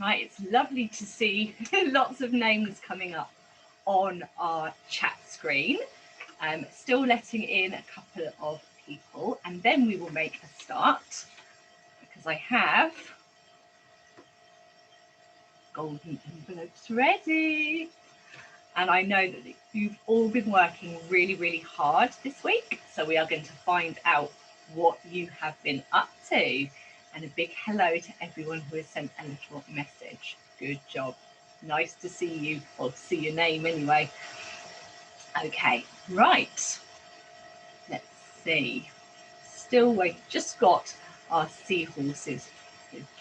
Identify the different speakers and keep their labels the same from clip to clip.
Speaker 1: Right, it's lovely to see lots of names coming up on our chat screen. Still letting in a couple of people, and then we will make a start because I have golden envelopes ready. And I know that you've all been working really, really hard this week. So we are going to find out what you have been up to. And a big hello to everyone who has sent a little message. Good job. Nice to see you, or see your name anyway. Okay, right. Let's see. Still wait. Just got our seahorses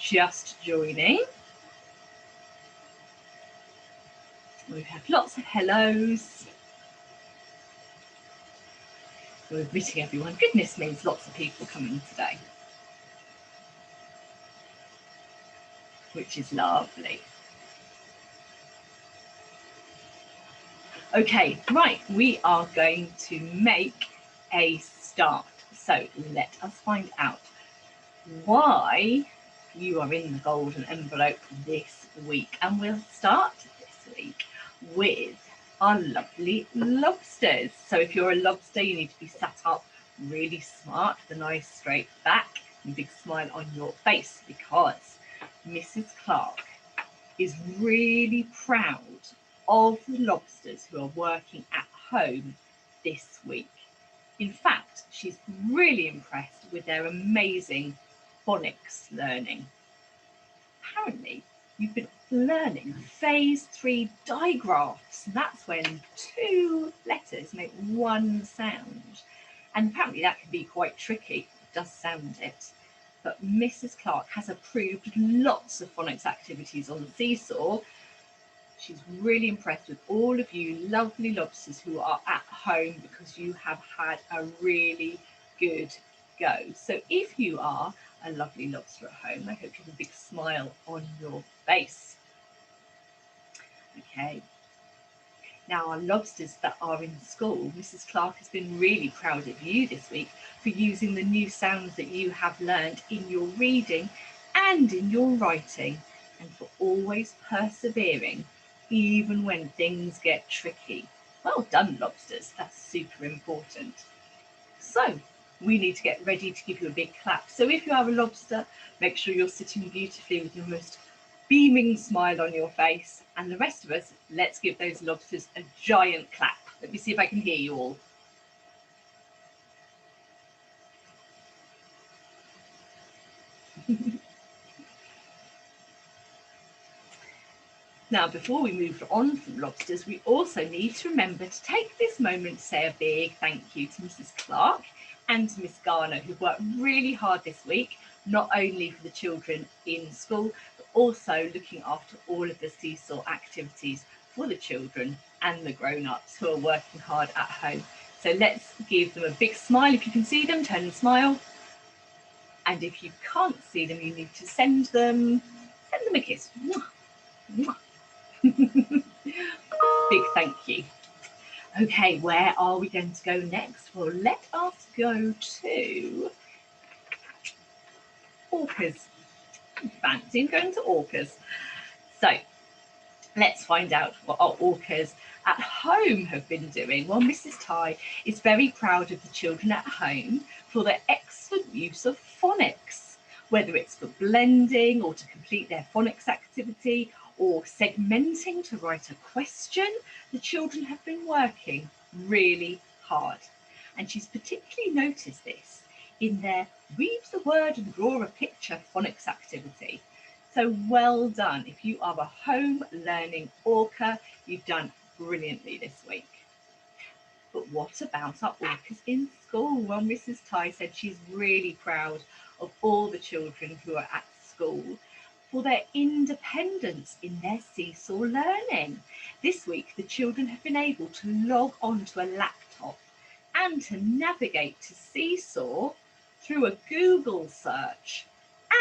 Speaker 1: just joining. We have lots of hellos. We're greeting everyone. Goodness me, there's lots of people coming today, which is lovely. Okay, right, we are going to make a start. So let us find out why you are in the golden envelope this week. And we'll start this week with our lovely lobsters. So if you're a lobster, you need to be sat up really smart with a nice straight back and a big smile on your face, because Mrs. Clark is really proud of the lobsters who are working at home this week. In fact, she's really impressed with their amazing phonics learning. Apparently, you've been learning phase 3 digraphs. That's when 2 letters make 1 sound. And apparently that can be quite tricky. It does sound it. But Mrs. Clark has approved lots of phonics activities on the seesaw. She's really impressed with all of you lovely lobsters who are at home, because you have had a really good go. So if you are a lovely lobster at home, I hope you have a big smile on your face. Okay. Now, our lobsters that are in school, Mrs. Clark has been really proud of you this week for using the new sounds that you have learned in your reading and in your writing, and for always persevering even when things get tricky. Well done, lobsters. That's super important. So we need to get ready to give you a big clap. So if you are a lobster, make sure you're sitting beautifully with your most beaming smile on your face. And the rest of us, let's give those lobsters a giant clap. Let me see if I can hear you all. Now, before we move on from lobsters, we also need to remember to take this moment to say a big thank you to Mrs. Clark and to Miss Garner, who've worked really hard this week, not only for the children in school, but also looking after all of the seesaw activities for the children and the grown-ups who are working hard at home. So let's give them a big smile. If you can see them, turn and smile. And if you can't see them, you need to send them a kiss. Mwah, mwah. Big thank you. Okay, where are we going to go next? Well, let us go to orcas. Fancy going to orcas. So let's find out what our orcas at home have been doing. Well, Mrs. Ty is very proud of the children at home for their excellent use of phonics, whether it's for blending or to complete their phonics activity, or segmenting to write a question. The children have been working really hard. And she's particularly noticed this in their read the word and draw a picture phonics activity. So well done. If you are a home learning orca, you've done brilliantly this week. But what about our orcas in school? Well, Mrs. Ty said she's really proud of all the children who are at school for their independence in their seesaw learning. This week, the children have been able to log on to a laptop and to navigate to Seesaw through a Google search.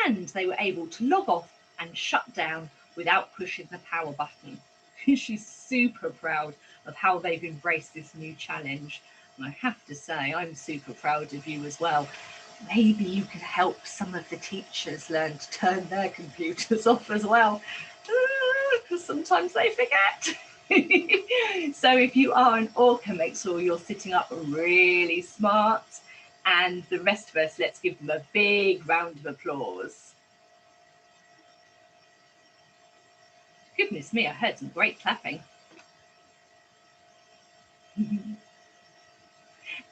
Speaker 1: And they were able to log off and shut down without pushing the power button. She's super proud of how they've embraced this new challenge. And I have to say, I'm super proud of you as well. Maybe you could help some of the teachers learn to turn their computers off as well, because sometimes they forget. So if you are an orca, make sure you're sitting up really smart. And the rest of us, let's give them a big round of applause. Goodness me, I heard some great clapping.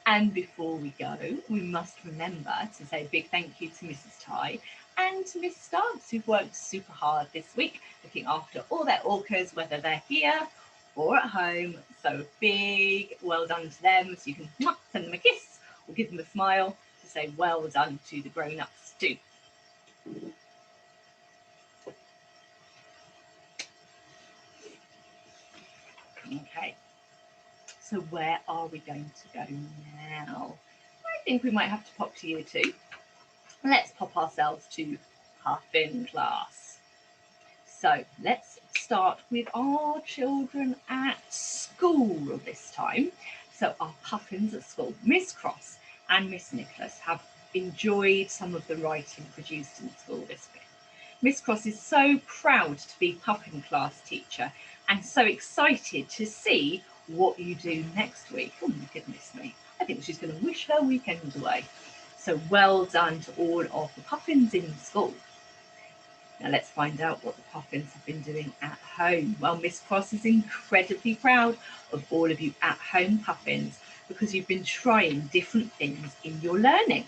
Speaker 1: And before we go, we must remember to say a big thank you to Mrs. Ty and to Miss Starks, who've worked super hard this week, looking after all their orcas, whether they're here or at home. So big well done to them. So you can send them a kiss or give them a smile to say well done to the grown-ups too. Okay, so where are we going to go now? I think we might have to pop to year 2. Let's pop ourselves to Puffin class. So let's start with our children at school this time. So our Puffins at school, Miss Cross and Miss Nicholas have enjoyed some of the writing produced in school this week. Miss Cross is so proud to be Puffin class teacher and so excited to see what you do next week. Oh my goodness me, I think she's going to wish her weekend away. So well done to all of the Puffins in school. Now let's find out what the Puffins have been doing at home. Well, Miss Cross is incredibly proud of all of you at home Puffins because you've been trying different things in your learning.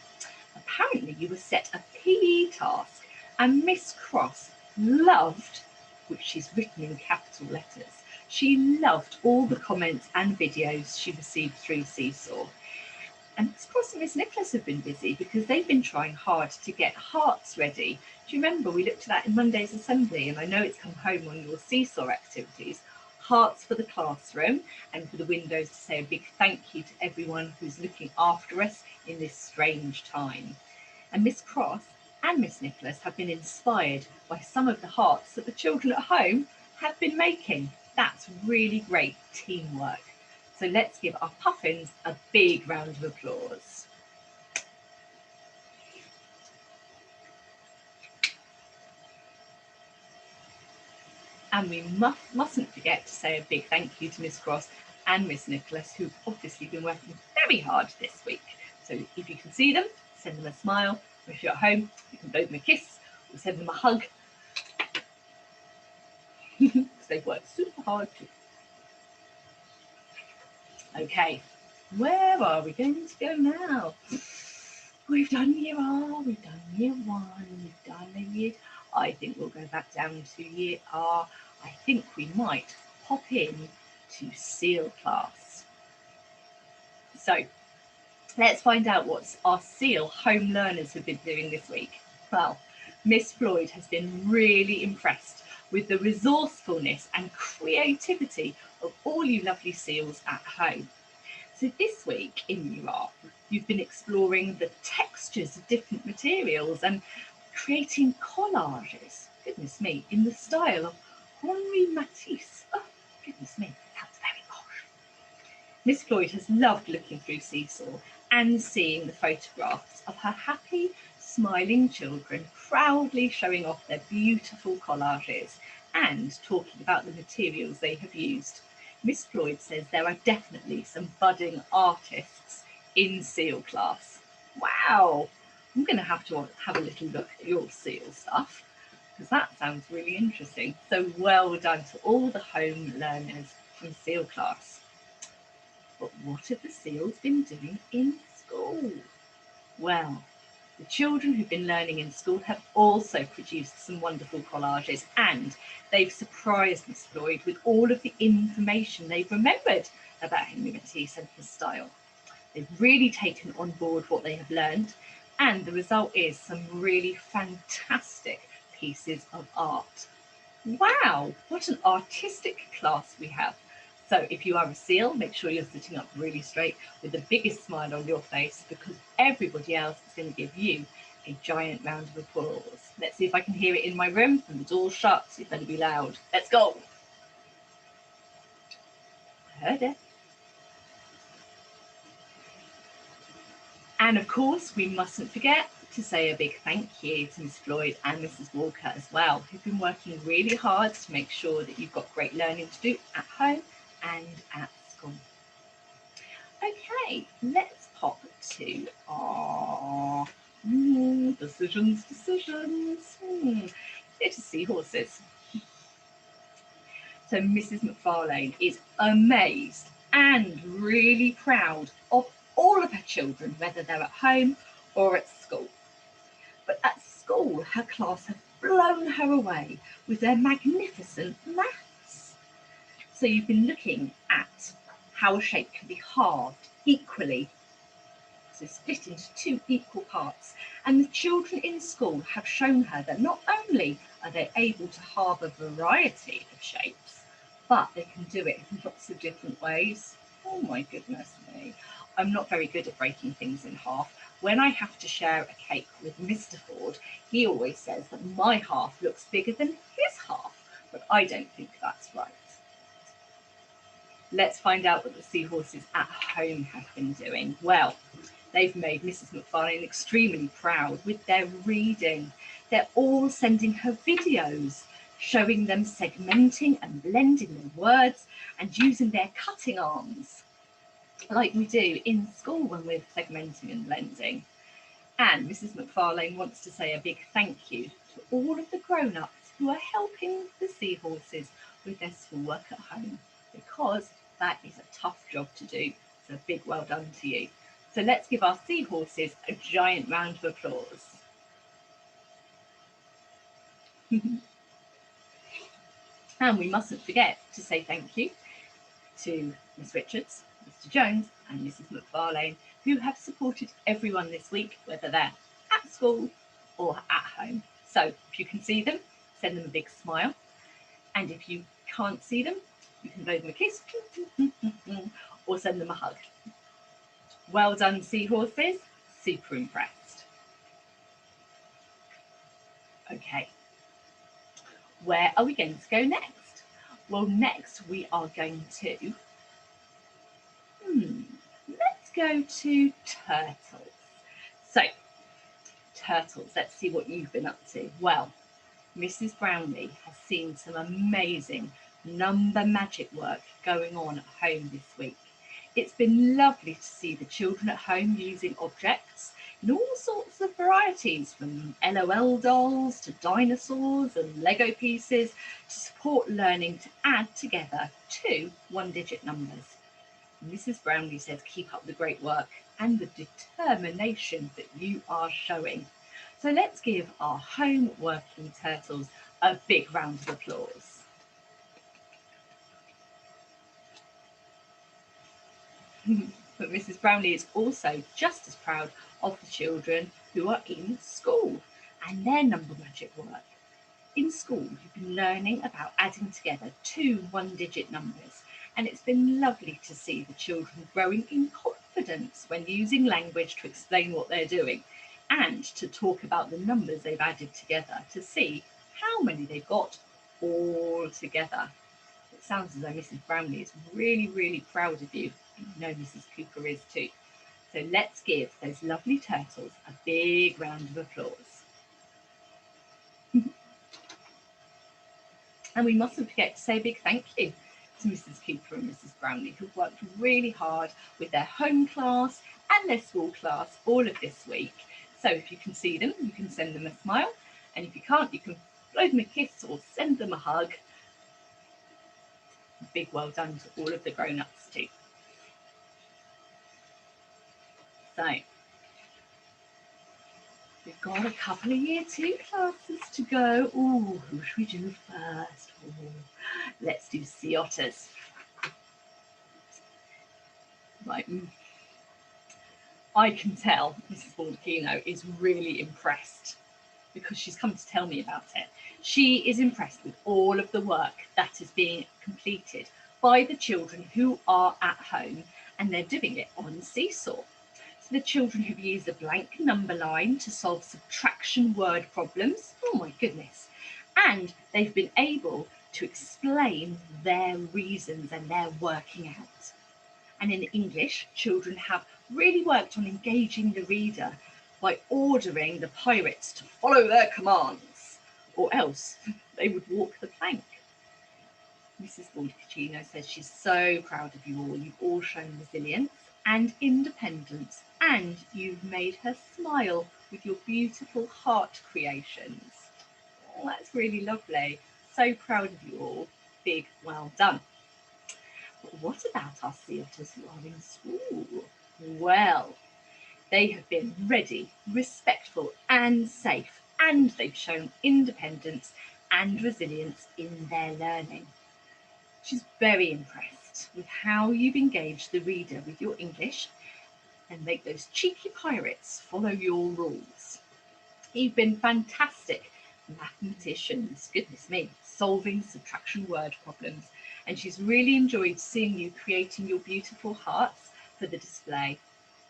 Speaker 1: Apparently you were set a PE task and Miss Cross loved, which she's written in capital letters, she loved all the comments and videos she received through Seesaw. And Miss Cross and Miss Nicholas have been busy because they've been trying hard to get hearts ready. Do you remember we looked at that in Monday's assembly, and I know it's come home on your Seesaw activities, hearts for the classroom and for the windows to say a big thank you to everyone who's looking after us in this strange time. And Miss Cross and Miss Nicholas have been inspired by some of the hearts that the children at home have been making. That's really great teamwork. So let's give our Puffins a big round of applause. And we mustn't forget to say a big thank you to Miss Cross and Miss Nicholas, who've obviously been working very hard this week. So if you can see them, send them a smile. Or if you're at home, you can blow them a kiss or send them a hug. Because they've worked super hard too. Okay, where are we going to go now? We've done year R, we've done year 1, we've done the year. I think we'll go back down to year R. I think we might pop in to SEAL class. So let's find out what our SEAL home learners have been doing this week. Well, Miss Floyd has been really impressed with the resourcefulness and creativity of all you lovely SEALs at home. So this week in year R, you've been exploring the textures of different materials and creating collages, goodness me, in the style of Henri Matisse. Oh, goodness me, that's very posh. Miss Floyd has loved looking through Seesaw and seeing the photographs of her happy, smiling children proudly showing off their beautiful collages and talking about the materials they have used. Miss Floyd says there are definitely some budding artists in SEAL class. Wow, I'm going to have a little look at your SEAL stuff because that sounds really interesting. So well done to all the home learners from SEAL class. But what have the SEALs been doing in school? Well, the children who've been learning in school have also produced some wonderful collages and they've surprised Miss Floyd with all of the information they've remembered about Henri Matisse and his style. They've really taken on board what they have learned and the result is some really fantastic pieces of art. Wow, what an artistic class we have. So if you are a SEAL, make sure you're sitting up really straight with the biggest smile on your face because everybody else is going to give you a giant round of applause. Let's see if I can hear it in my room and the door's shut, so you better be loud. Let's go. I heard it. And of course, we mustn't forget to say a big thank you to Miss Floyd and Mrs. Walker as well, who've been working really hard to make sure that you've got great learning to do at home and at school. Okay, let's pop to our decisions. It's seahorses. So Mrs. McFarlane is amazed and really proud of all of her children, whether they're at home or at school. But at school, her class have blown her away with their magnificent maths. So you've been looking at how a shape can be halved equally, so split into two equal parts. And the children in school have shown her that not only are they able to halve a variety of shapes, but they can do it in lots of different ways. Oh my goodness me. I'm not very good at breaking things in half. When I have to share a cake with Mr. Ford, he always says that my half looks bigger than his half, but I don't think that's right. Let's find out what the seahorses at home have been doing. Well, they've made Mrs. McFarlane extremely proud with their reading. They're all sending her videos, showing them segmenting and blending their words and using their cutting arms, like we do in school when we're segmenting and blending. And Mrs. McFarlane wants to say a big thank you to all of the grown-ups who are helping the seahorses with their schoolwork at home, because that is a tough job to do. So a big well done to you. So let's give our seahorses a giant round of applause. And we mustn't forget to say thank you to Miss Richards, Mr. Jones and Mrs. McFarlane, who have supported everyone this week, whether they're at school or at home. So if you can see them, send them a big smile. And if you can't see them, you can blow them a kiss or send them a hug. Well done, seahorses. Super impressed. Okay, where are we going to go next? Well, next we are going to, let's go to turtles. So, turtles, let's see what you've been up to. Well, Mrs. Brownlee has seen some amazing number magic work going on at home this week. It's been lovely to see the children at home using objects in all sorts of varieties, from LOL dolls to dinosaurs and Lego pieces, to support learning to add together two one-digit numbers. Mrs. Brownlee says keep up the great work and the determination that you are showing. So let's give our home working turtles a big round of applause. But Mrs. Brownlee is also just as proud of the children who are in school and their number magic work. In school, you've been learning about adding together two one-digit numbers, and it's been lovely to see the children growing in confidence when using language to explain what they're doing and to talk about the numbers they've added together to see how many they've got all together. It sounds as though Mrs. Brownlee is really, really proud of you. And I know Mrs. Cooper is too. So let's give those lovely turtles a big round of applause. And we mustn't forget to say a big thank you to Mrs. Cooper and Mrs. Brownlee, who've worked really hard with their home class and their school class all of this week. So if you can see them, you can send them a smile. And if you can't, you can blow them a kiss or send them a hug. A big well done to all of the grown-ups too. So we've got a couple of year 2 classes to go. Ooh, who should we do first? Ooh, let's do sea otters. Right. I can tell Mrs. Baldacchino is really impressed because she's come to tell me about it. She is impressed with all of the work that is being completed by the children who are at home, and they're doing it on Seesaw. So the children who've used a blank number line to solve subtraction word problems, oh my goodness, and they've been able to explain their reasons and their working out. And in English, children have really worked on engaging the reader by ordering the pirates to follow their commands, or else they would walk the plank. Mrs. Baldacchino says she's so proud of you all. You've all shown resilience and independence, and you've made her smile with your beautiful heart creations. Oh, that's really lovely. So proud of you all. Big well done. But what about our sea otters who are in school? Well, they have been ready, respectful and safe, and they've shown independence and resilience in their learning. She's very impressed with how you've engaged the reader with your English and make those cheeky pirates follow your rules. You've been fantastic mathematicians, goodness me, solving subtraction word problems, and she's really enjoyed seeing you creating your beautiful hearts for the display.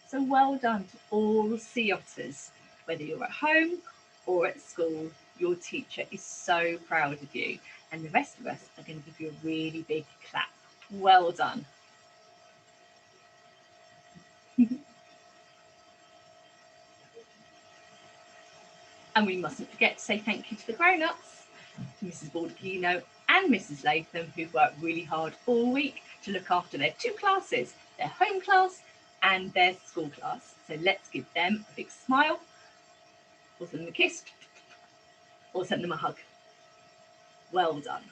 Speaker 1: So well done to all sea otters, whether you're at home or at school. Your teacher is so proud of you, and the rest of us are going to give you a really big clap. Well done. And we mustn't forget to say thank you to the grown-ups, Mrs. Baldacchino and Mrs. Latham, who've worked really hard all week to look after their two classes, their home class and their school class. So let's give them a big smile, or send them a kiss, or send them a hug. Well done.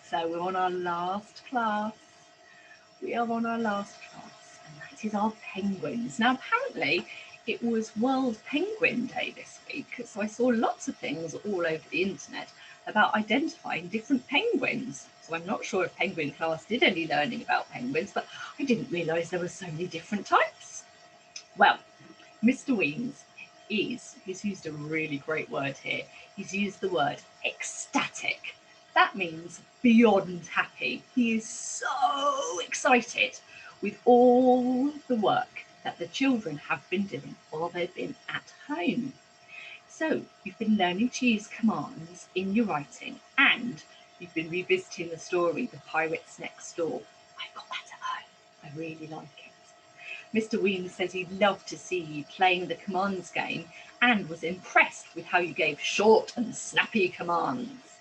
Speaker 1: So we're on our last class. We are on our last class, and that is our penguins. Now, apparently, it was World Penguin Day this week, so I saw lots of things all over the internet about identifying different penguins. So I'm not sure if penguin class did any learning about penguins, but I didn't realise there were so many different types. Well, Mr. Weems he's used a really great word here. He's used the word ecstatic. That means beyond happy. He is so excited with all the work that the children have been doing while they've been at home. So you've been learning to use commands in your writing, and you've been revisiting the story, The Pirates Next Door. I've got that at home. I really like it. Mr. Weems says he'd love to see you playing the commands game and was impressed with how you gave short and snappy commands.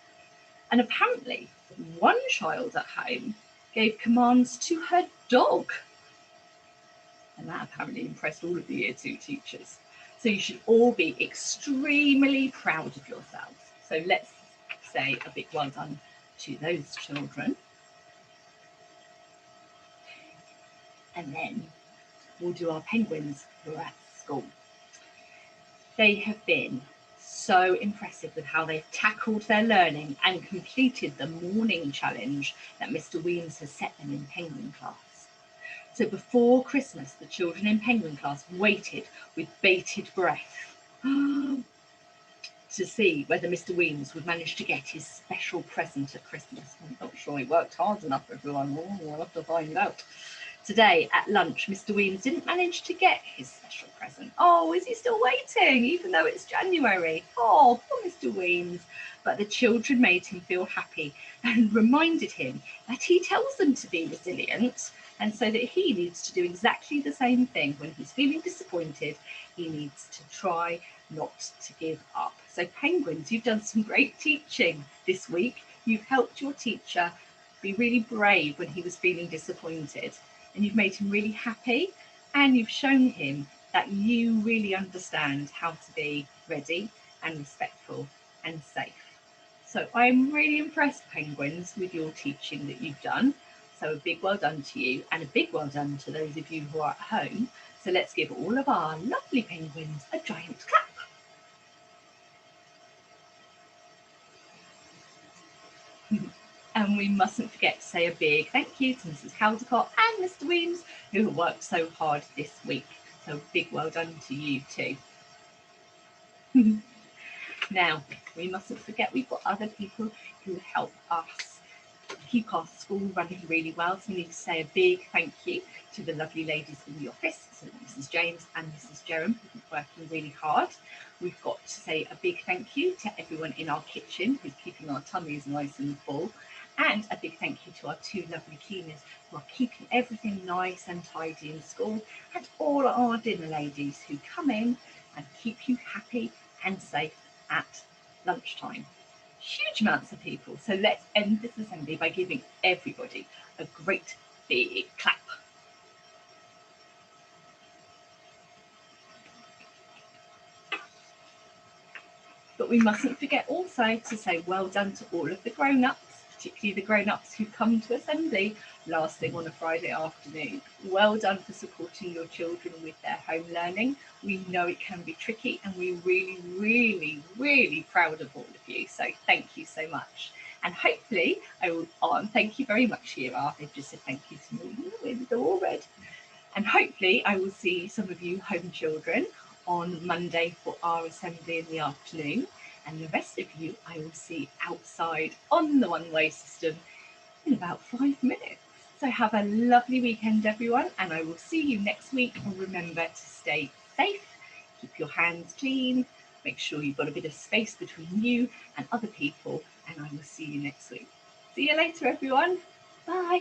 Speaker 1: And apparently, one child at home gave commands to her dog. And that apparently impressed all of the Year 2 teachers. So you should all be extremely proud of yourselves. So let's say a big well done to those children. And then we'll do our penguins who are at school. They have been so impressive with how they've tackled their learning and completed the morning challenge that Mr. Weems has set them in penguin class. So before Christmas, the children in penguin class waited with bated breath to see whether Mr. Weems would manage to get his special present at Christmas. I'm not sure he worked hard enough, everyone. We'll have to find out. Today at lunch, Mr. Weems didn't manage to get his special present. Oh, is he still waiting, even though it's January? Oh, poor Mr. Weems. But the children made him feel happy and reminded him that he tells them to be resilient, and so that he needs to do exactly the same thing. When he's feeling disappointed, he needs to try not to give up. So penguins, you've done some great teaching this week. You've helped your teacher be really brave when he was feeling disappointed. And you've made him really happy, and you've shown him that you really understand how to be ready and respectful and safe. So I'm really impressed, penguins, with your teaching that you've done. So a big well done to you, and a big well done to those of you who are at home. So let's give all of our lovely penguins a giant clap. And we mustn't forget to say a big thank you to Mrs. Caldecott and Mr. Weems, who have worked so hard this week. So big well done to you too. Now, we mustn't forget we've got other people who help us keep our school running really well. So we need to say a big thank you to the lovely ladies in the office, so Mrs. James and Mrs. Jerram, who've been working really hard. We've got to say a big thank you to everyone in our kitchen who's keeping our tummies nice and full. And a big thank you to our two lovely cleaners who are keeping everything nice and tidy in school, and all our dinner ladies who come in and keep you happy and safe at lunchtime. Huge amounts of people. So let's end this assembly by giving everybody a great big clap. But we mustn't forget also to say well done to all of the grown-ups, particularly the grown-ups who come to assembly last thing on a Friday afternoon. Well done for supporting your children with their home learning. We know it can be tricky, and we're really, really, really proud of all of you. So thank you so much. And hopefully I will, thank you very much, Shira. They've just said thank you to me. They're all red. And hopefully I will see some of you home children on Monday for our assembly in the afternoon, and the rest of you I will see outside on the one-way system in about 5 minutes. So have a lovely weekend, everyone, and I will see you next week. And remember to stay safe, keep your hands clean, make sure you've got a bit of space between you and other people, and I will see you next week. See you later, everyone. Bye.